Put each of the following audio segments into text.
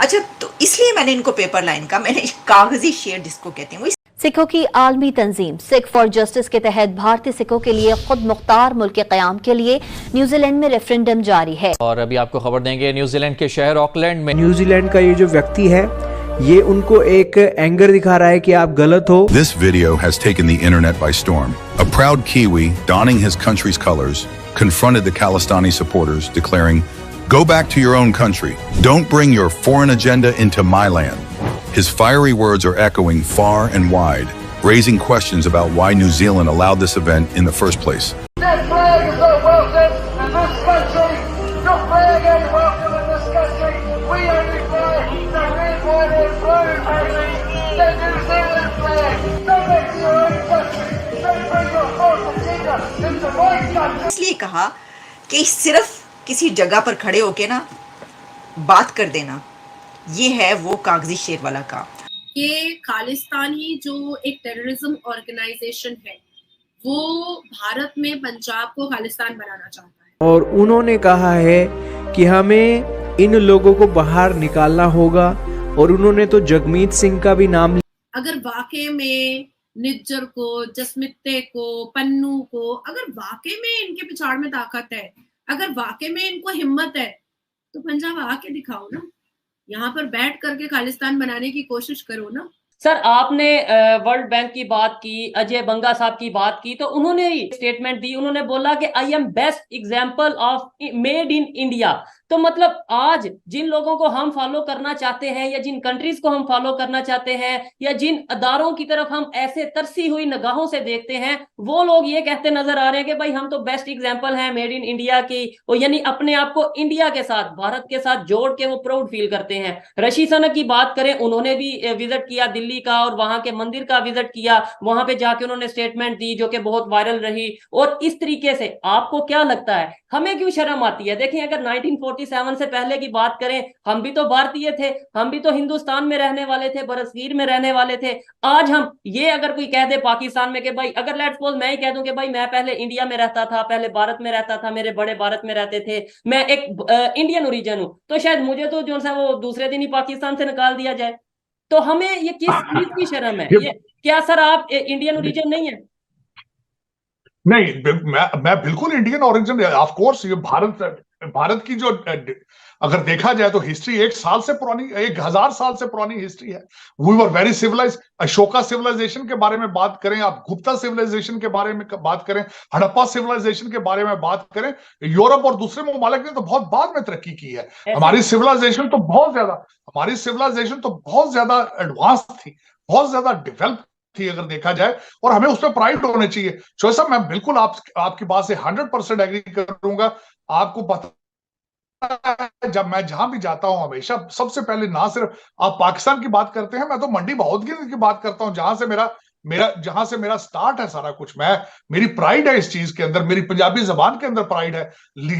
अच्छा, तो इसलिए मैंने इनको पेपर लाइन का, मैंने कागजी शेर जिसको कहते हैं वो। सिखों की आलमी तंजीम सिख फॉर जस्टिस के तहत भारतीय सिखों के लिए खुद मुख्तार मुल्क के क़याम के लिए न्यूजीलैंड में रेफरेंडम जारी है। और अभी आपको खबर देंगे न्यूजीलैंड के शहर ऑकलैंड में। न्यूजीलैंड का ये जो व्यक्ति है, ये उनको एक एंगर दिखा रहा है कि आप गलत हो। This video has taken the internet by storm. A proud Kiwi, donning his country's colors, confronted the Khalistani supporters, declaring, "Go back to your own country. Don't bring your foreign agenda into my land." His fiery words are echoing far and wide, raising questions about why New Zealand allowed this event in the first place. This flag is not welcome in this country. Your flag ain't welcome in this country. We only fly the red, white and blue, baby. The New Zealand flag. Go back to your own country. Don't bring your foreign agenda into my country. इसलिए कहा कि सिर्फ किसी जगह पर खड़े होके ना बात कर देना, ये है वो कागजी शेर वाला काम। ये खालिस्तानी जो एक टेररिज्म ऑर्गेनाइजेशन है, वो भारत में पंजाब को खालिस्तान बनाना चाहता है। और उन्होंने कहा है कि हमें इन लोगों को बाहर निकालना होगा, और उन्होंने तो जगमीत सिंह का भी नाम लिया। अगर वाकई में निज्जर को, जसमित्ते को, पन्नू को, अगर वाकई में इनके पिछाड़ में ताकत है, अगर वाकई में इनको हिम्मत है, तो पंजाब आके दिखाओ ना, यहाँ पर बैठ करके खालिस्तान बनाने की कोशिश करो ना। सर, आपने वर्ल्ड बैंक की बात की, अजय बंगा साहब की बात की, तो उन्होंने ही स्टेटमेंट दी, उन्होंने बोला कि I am best example of made in India. तो मतलब आज जिन लोगों को हम फॉलो करना चाहते हैं, या जिन कंट्रीज को हम फॉलो करना चाहते हैं, या जिन अदारों की तरफ हम ऐसे तरसी हुई निगाहों से देखते हैं, वो लोग ये कहते नजर आ रहे हैं कि भाई हम तो बेस्ट एग्जांपल हैं मेड इन इंडिया की, और यानी अपने आप को इंडिया के साथ, भारत के साथ जोड़ के वो प्राउड फील करते हैं। रशीद सनक की बात करें, उन्होंने भी विजिट किया दिल्ली का, और वहां के मंदिर का विजिट किया, वहां पे जाके उन्होंने स्टेटमेंट दी जो कि बहुत वायरल रही। और इस तरीके से आपको क्या लगता है, हमें क्यों शर्म आती है? देखें, अगर 1947 से पहले की बात करें, हम भी तो भारतीय थे, हम भी तो हिंदुस्तान में रहने वाले थे, बरसगीर में रहने वाले थे। आज हम ये अगर कोई कह दे पाकिस्तान में कि भाई, अगर लेट्स सपोज मैं ही कह दूं कि भाई मैं पहले इंडिया में रहता था, पहले भारत में रहता था, मेरे बड़े भारत में रहते थे, मैं एक इंडियन ओरिजिन हूं, तो शायद मुझे तो जो है वो दूसरे दिन ही पाकिस्तान से निकाल दिया जाए। तो हमें ये किस चीज की शर्म है? ये क्या सर आप इंडियन ओरिजिन नहीं है? नहीं, मैं बिल्कुल इंडियन ओरिजिन, ऑफ कोर्स। ये भारत की जो अगर देखा जाए तो हिस्ट्री 1 साल से पुरानी, 1000 साल से पुरानी हिस्ट्री है। We were very civilise. Ashoka civilisation के बारे में बात करें, आप गुप्ता सिविलाइजेशन के बारे में बात करें, हड़प्पा सिविलाइजेशन के बारे में बात करें, यूरोप और दूसरे ममालिक ने तो बहुत बाद में तरक्की की है। हमारी सिविलाइजेशन तो बहुत ज्यादा एडवांस थी, बहुत ज्यादा डेवलप थी अगर देखा जाए, और हमें उस पर प्राइड होने चाहिए। शोएब साहब, मैं बिल्कुल आपकी बात से 100% एग्री करूंगा। आपको पता, जब मैं जहां भी जाता हूं, हमेशा सबसे पहले, ना सिर्फ आप पाकिस्तान की बात करते हैं, मैं तो मंडी बहाउद्दीन की बात करता हूं, जहां से मेरा स्टार्ट है सारा कुछ। मेरी प्राइड है इस चीज के अंदर, मेरी पंजाबी जबान के अंदर प्राइड है।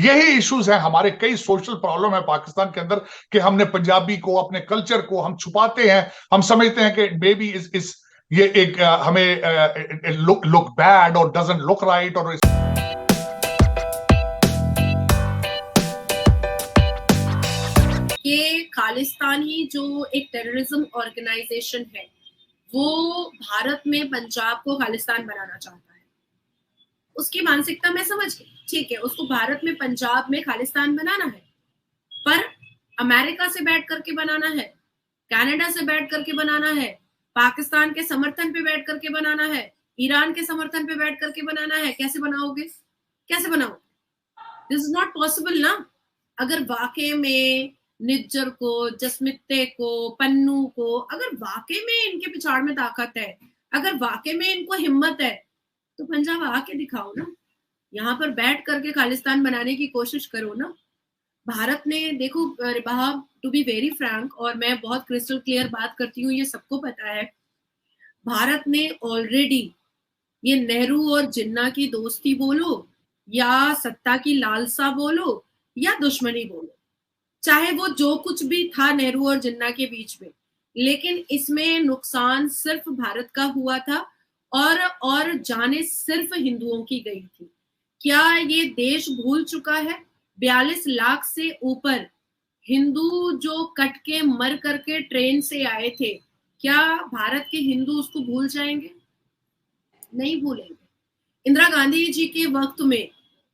यही इश्यूज हैं, हमारे कई सोशल प्रॉब्लम है पाकिस्तान के अंदर कि हमने पंजाबी को, अपने कल्चर को हम छुपाते हैं। हम समझते हैं कि बेबी इस ये एक हमें लुक बैड और डजंट लुक राइट। और ये खालिस्तानी जो एक टेररिज्म ऑर्गेनाइजेशन है, वो भारत में पंजाब को खालिस्तान बनाना चाहता है। उसकी मानसिकता मैं समझ गई, ठीक है, उसको भारत में, पंजाब में खालिस्तान बनाना है, पर अमेरिका से बैठ करके बनाना है, कनाडा से बैठ करके बनाना है, पाकिस्तान के समर्थन पे बैठ करके बनाना है, ईरान के समर्थन पे बैठ करके बनाना है। कैसे बनाओगे? दिस इज नॉट पॉसिबल ना। अगर वाकई में निज्जर को, जसमित्ते को, पन्नू को, अगर वाकई में इनके पिछाड़ में ताकत है, अगर वाकई में इनको हिम्मत है, तो पंजाब आके दिखाओ ना, यहाँ पर बैठ करके खालिस्तान बनाने की कोशिश करो ना। भारत ने, देखो रिबाहा, टू बी वेरी फ्रैंक, और मैं बहुत क्रिस्टल क्लियर बात करती हूँ, ये सबको पता है, भारत ने ऑलरेडी ये नेहरू और जिन्ना की दोस्ती बोलो, या सत्ता की लालसा बोलो, या दुश्मनी बोलो, चाहे वो जो कुछ भी था नेहरू और जिन्ना के बीच में, लेकिन इसमें नुकसान सिर्फ भारत का हुआ था, और जाने सिर्फ हिंदुओं की गई थी। क्या ये देश भूल चुका है? 42 लाख से ऊपर हिंदू जो कट के मर करके ट्रेन से आए थे, क्या भारत के हिंदू उसको भूल जाएंगे? नहीं भूलेंगे। इंदिरा गांधी जी के वक्त में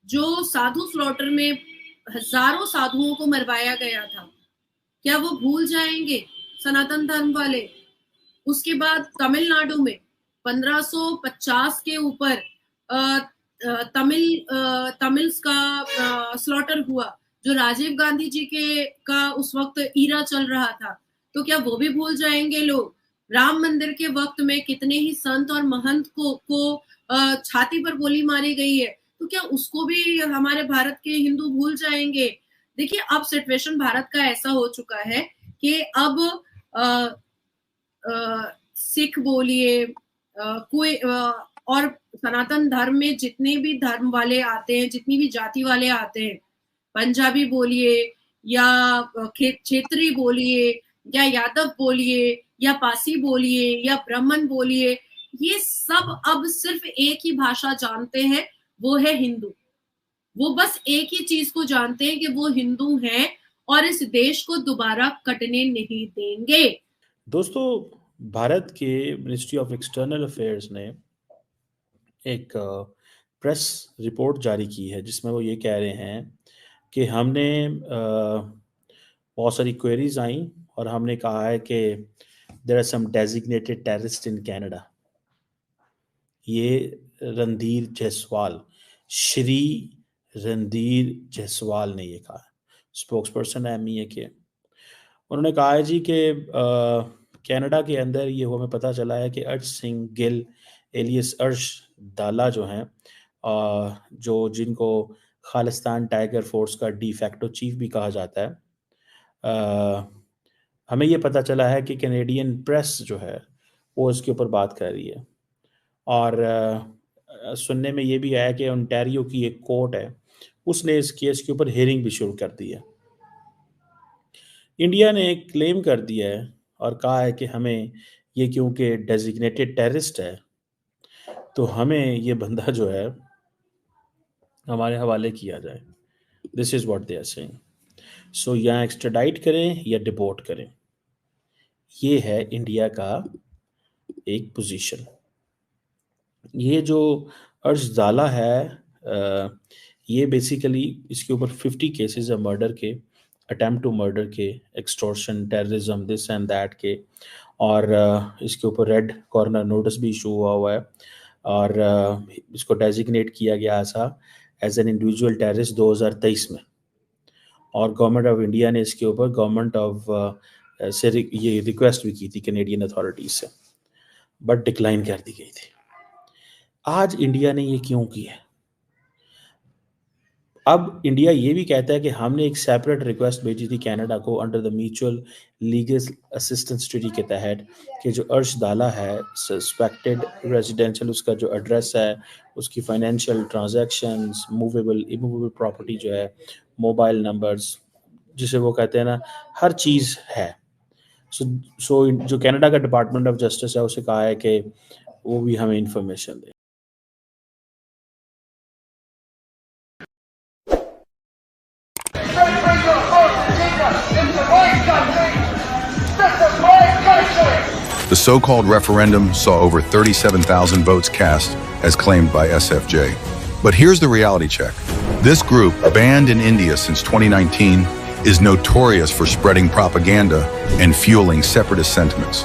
जो साधु स्लॉटर में हजारों साधुओं को मरवाया गया था, क्या वो भूल जाएंगे सनातन धर्म वाले? उसके बाद तमिलनाडु में 1550 के ऊपर तमिल्स का स्लॉटर हुआ, जो राजीव गांधी जी के का उस वक्त ईरा चल रहा था, तो क्या वो भी भूल जाएंगे लोग? राम मंदिर के वक्त में कितने ही संत और महंत को छाती पर गोली मारी गई है, तो क्या उसको भी हमारे भारत के हिंदू भूल जाएंगे? देखिए, अब सिचुएशन भारत का ऐसा हो चुका है कि अब सिख बोलिए, कोई और सनातन धर्म में जितने भी धर्म वाले आते हैं, जितनी भी जाति वाले आते हैं, पंजाबी बोलिए या क्षेत्री बोलिए या यादव बोलिए या पासी बोलिए या ब्राह्मण बोलिए, ये सब अब सिर्फ एक ही भाषा जानते हैं, वो है हिंदू। वो बस एक ही चीज को जानते हैं कि वो हिंदू हैं और इस देश को दोबारा कटने नहीं देंगे। दोस्तों, भारत के मिनिस्ट्री ऑफ एक्सटर्नल अफेयर्स ने एक प्रेस रिपोर्ट जारी की है जिसमें वो ये कह रहे हैं कि हमने बहुत सारी क्वेरीज आई और हमने कहा है कि there are some designated terrorist in Canada. ये रणधीर जायसवाल, श्री रणधीर जायसवाल ने ये कहा, स्पोक्स पर्सन है एमईए के। उन्होंने कहा है जी कि कनाडा के अंदर ये हमें पता चला है कि अर्श सिंह गिल एलियस अर्श दाला जो हैं, जो जिनको खालिस्तान टाइगर फोर्स का डी फैक्टो चीफ भी कहा जाता है, हमें ये पता चला है कि कैनेडियन प्रेस जो है वो इसके ऊपर बात कर रही है। और सुनने में ये भी आया कि ओंटारियो की एक कोर्ट है, उसने इस केस के ऊपर हियरिंग भी शुरू कर दी है। इंडिया ने क्लेम कर दिया है और कहा है कि हमें ये क्योंकि डेजिग्नेटेड टेररिस्ट है तो हमें ये बंदा जो है हमारे हवाले किया जाए। This is what they are saying. So या एक्स्ट्राडाइट करें या डिपोर्ट करें, ये है इंडिया का एक पोजीशन। ये जो अर्श दाला है, ये बेसिकली इसके ऊपर 50 केसेस है मर्डर के, अटेम्प्ट टू मर्डर के, extortion, terrorism, this and that के, और इसके ऊपर रेड कॉर्नर नोटिस भी इशू हुआ है और इसको डेजिग्नेट किया गया था एज एन इंडिविजुअल टेररिस्ट 2023 में। और गवर्नमेंट ऑफ इंडिया ने इसके ऊपर गवर्नमेंट ऑफ से ये रिक्वेस्ट भी की थी कैनेडियन अथॉरिटीज से, बट डिक्लाइन कर दी गई थी। आज इंडिया ने ये क्यों किया? अब इंडिया ये भी कहता है कि हमने एक सेपरेट रिक्वेस्ट भेजी थी कनाडा को under the mutual legal assistance treaty के तहत कि जो अर्श दाला है सस्पेक्टेड रेजिडेंशियल, उसका जो एड्रेस है, उसकी financial transactions, movable immovable property जो है, मोबाइल नंबर्स, जिसे वो कहते हैं ना, हर चीज़ है। सो जो कनाडा का डिपार्टमेंट ऑफ जस्टिस है उसे कहा है कि वो भी हमें information they. The so-called referendum saw over 37,000 votes cast, as claimed by SFJ. But here's the reality check. This group, banned in India since 2019, is notorious for spreading propaganda and fueling separatist sentiments.